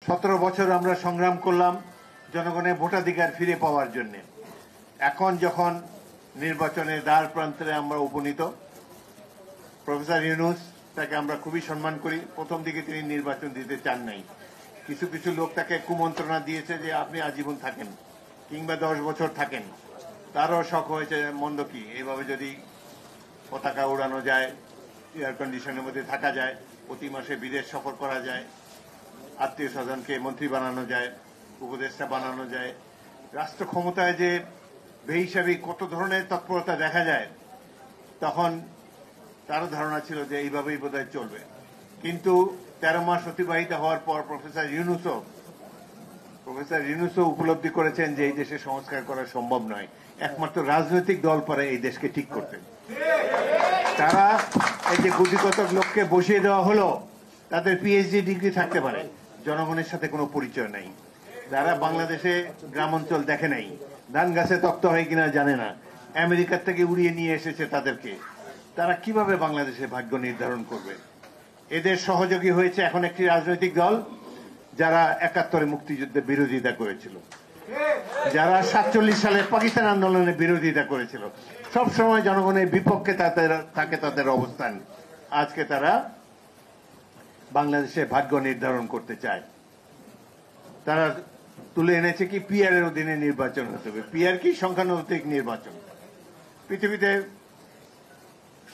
17 বছর আমরা সংগ্রাম করলাম জনগণের ভোটাধিকার ফিরে পাওয়ার জন্য। এখন যখন নির্বাচনের দ্বার প্রান্তে আমরা উপনীত, প্রফেসর ইউনূস তাকে আমরা খুবই সম্মান করি। প্রথম দিকে তিনি নির্বাচন দিতে চান নাই। কিছু কিছু লোক তাকে কুমন্ত্রণা দিয়েছে যে আপনি আজীবন থাকেন কিংবা 10 বছর থাকেন। তারও শখ হয়েছে মন্দ কি, এইভাবে যদি পতাকা উড়ানো যায়, এয়ার কন্ডিশনের মধ্যে থাকা যায়, প্রতি মাসে বিদেশ সফর করা যায়, আত্মীয় স্বজনকে মন্ত্রী বানানো যায়, উপদেষ্টা বানানো যায়, রাষ্ট্র ক্ষমতায় যে বেহিসাবি কত ধরনের তৎপরতা দেখা যায়, তখন তারও ধারণা ছিল যে এইভাবেই বোধহয় চলবে। কিন্তু 13 মাস অতিবাহিত হওয়ার পর প্রফেসর ইউনূসও উপলব্ধি করেছেন যে এই দেশে সংস্কার করা সম্ভব নয়। একমাত্র রাজনৈতিক দল পারে এই দেশকে ঠিক করতে। তারা এই যে গুটি কতক লোককে বসিয়ে দেওয়া হলো, তাদের পিএইচডি ডিগ্রি থাকতে পারে, জনগণের সাথে কোনো পরিচয় নাই। যারা বাংলাদেশে গ্রাম অঞ্চল দেখে নাই, ধান গাছে তপ্ত হয় কিনা জানে না, আমেরিকার থেকে উড়িয়ে নিয়ে এসেছে তাদেরকে, তারা কিভাবে বাংলাদেশের ভাগ্য নির্ধারণ করবে? এদের সহযোগী হয়েছে এখন একটি রাজনৈতিক দল যারা 71-এ মুক্তিযুদ্ধের বিরোধিতা করেছিল, যারা 47 সালে পাকিস্তান আন্দোলনের বিরোধিতা করেছিল। সবসময় জনগণের বিপক্ষে থাকে তাদের অবস্থান। আজকে তারা বাংলাদেশে ভাগ্য নির্ধারণ করতে চায়। তারা তুলে এনেছে কি পিআর এর অধীনে নির্বাচন হতে হবে। পিআর কি? সংখ্যানুপাতিক নির্বাচন। পৃথিবীতে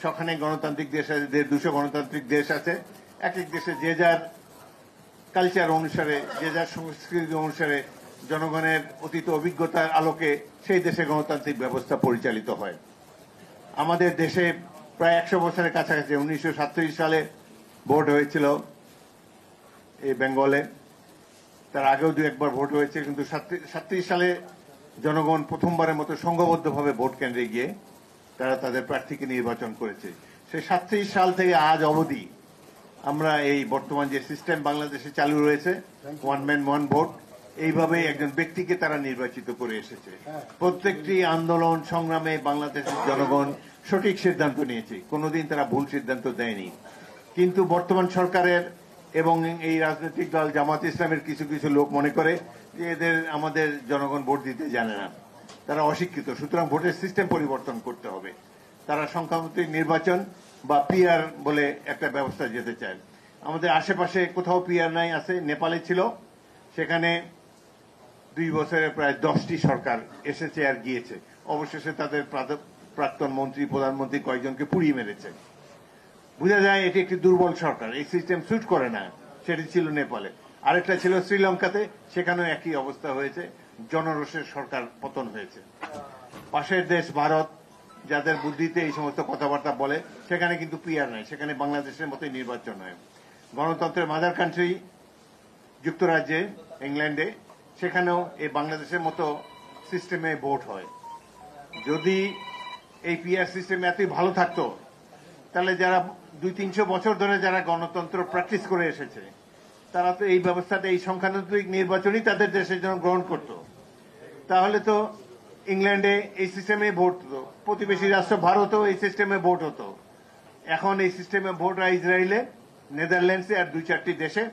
সখানে গণতান্ত্রিক দেশ আছে, 200 গণতান্ত্রিক দেশ আছে। এক এক দেশে যে যার কালচার অনুসারে, যে যার সংস্কৃতি অনুসারে, জনগণের অতীত অভিজ্ঞতার আলোকে সেই দেশে গণতান্ত্রিক ব্যবস্থা পরিচালিত হয়। আমাদের দেশে প্রায় 100 বছরের কাছাকাছি 1937 সালে ভোট হয়েছিল এই বেঙ্গলে। তার আগেও 2-1 বার ভোট হয়েছে, কিন্তু 37 সালে জনগণ প্রথমবারের মতো সংঘবদ্ধভাবে ভোট কেন্দ্রে গিয়ে তারা তাদের প্রার্থীকে নির্বাচন করেছে। সেই 37 সাল থেকে আজ অবধি আমরা এই বর্তমান যে সিস্টেম বাংলাদেশে চালু রয়েছে, ওয়ান ম্যান ওয়ান ভোট, এইভাবেই একজন ব্যক্তিকে তারা নির্বাচিত করে এসেছে। প্রত্যেকটি আন্দোলন সংগ্রামে বাংলাদেশের জনগণ সঠিক সিদ্ধান্ত নিয়েছে, কোনোদিন তারা ভুল সিদ্ধান্ত দেয়নি। কিন্তু বর্তমান সরকারের এবং এই রাজনৈতিক দল জামাত ইসলামের কিছু কিছু লোক মনে করে যে আমাদের জনগণ ভোট দিতে জানে না, তারা অশিক্ষিত, সুতরাং ভোটের সিস্টেম পরিবর্তন করতে হবে। তারা সংখ্যানুপাতিক নির্বাচন বা পিআর বলে একটা ব্যবস্থা যেতে চায়। আমাদের আশেপাশে কোথাও পিআর নাই, আছে নেপালে ছিল, সেখানে 2 বছরে প্রায় 10টি সরকার এসেছে আর গিয়েছে। অবশেষে তাদের প্রাক্তন মন্ত্রী, প্রধানমন্ত্রী কয়েকজনকে পুড়িয়ে মেরেছে। বোঝা যায় এটি একটি দুর্বল সরকার, এই সিস্টেম স্যুট করে না। সেটি ছিল নেপালে। আরেকটা ছিল শ্রীলঙ্কাতে, সেখানেও একই অবস্থা হয়েছে, জনরোষের সরকার পতন হয়েছে। পাশের দেশ ভারত, যাদের বুদ্ধিতে এই সমস্ত কথাবার্তা বলে, সেখানে কিন্তু পিআর নাই, সেখানে বাংলাদেশের মতোই নির্বাচন হয়। গণতন্ত্রের মাদার কান্ট্রি যুক্তরাজ্যে, ইংল্যান্ডে, সেখানেও এই বাংলাদেশের মতো সিস্টেমে ভোট হয়। যদি এই পিআর সিস্টেম এতই ভালো থাকতো, তাহলে যারা 200-300 বছর ধরে যারা গণতন্ত্র প্র্যাকটিস করে এসেছে, তারা তো এই ব্যবস্থাটা, এই সংখ্যানুপাতিক নির্বাচনই তাদের দেশের জন্য গ্রহণ করত। তাহলে তো ইংল্যান্ডে এই সিস্টেমে ভোট হতো, প্রতিবেশী রাষ্ট্র ভারতেও এই সিস্টেমে ভোট হতো। এখন এই সিস্টেমে ভোট হয় ইসরায়েলে, নেদারল্যান্ডসে আর 2-4টি দেশে,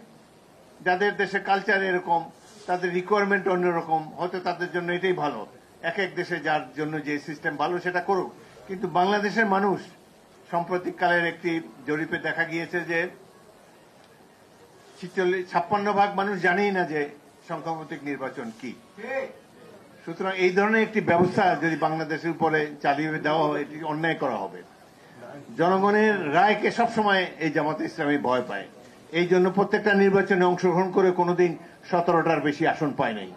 যাদের দেশে কালচার এরকম, তাদের রিকোয়ারমেন্ট অন্যরকম। হয়তো তাদের জন্য এটাই ভালো, এক এক দেশে যার জন্য যে সিস্টেম ভালো সেটা করুক। কিন্তু বাংলাদেশের মানুষ, সাম্প্রতিককালের একটি জরিপে দেখা গিয়েছে যে 56% মানুষ জানেই না যে সংখ্যানুপাতিক নির্বাচন কি। সুতরাং এই ধরনের একটি ব্যবস্থা যদি বাংলাদেশের উপরে চালিয়ে দেওয়া হয়, এটি অন্যায় করা হবে। জনগণের রায়কে সবসময় এই জামাতে ইসলামী ভয় পায়। এই জন্য প্রত্যেকটা নির্বাচনে অংশগ্রহণ করে কোনোদিন 17টার বেশি আসন পায় নাই।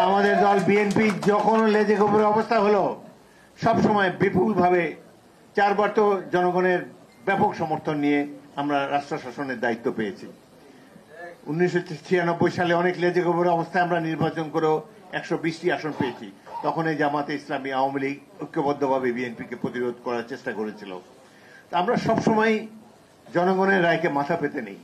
আমাদের দল বিএনপি যখন লেজে গোবরের অবস্থা হলো, সবসময় বিপুলভাবে 4 বার তো জনগণের ব্যাপক সমর্থন নিয়ে আমরা রাষ্ট্র শাসনের দায়িত্ব পেয়েছি। 1996 সালে অনেক লেজে গোবরের অবস্থায় আমরা নির্বাচন করেও 120টি আসন পেয়েছি। তখন এই জামাতে ইসলামী, আওয়ামী লীগ ঐক্যবদ্ধভাবে বিএনপিকে প্রতিরোধ করার চেষ্টা করেছিল। আমরা সবসময় জনগণের রায়কে মাথা পেতে নেই।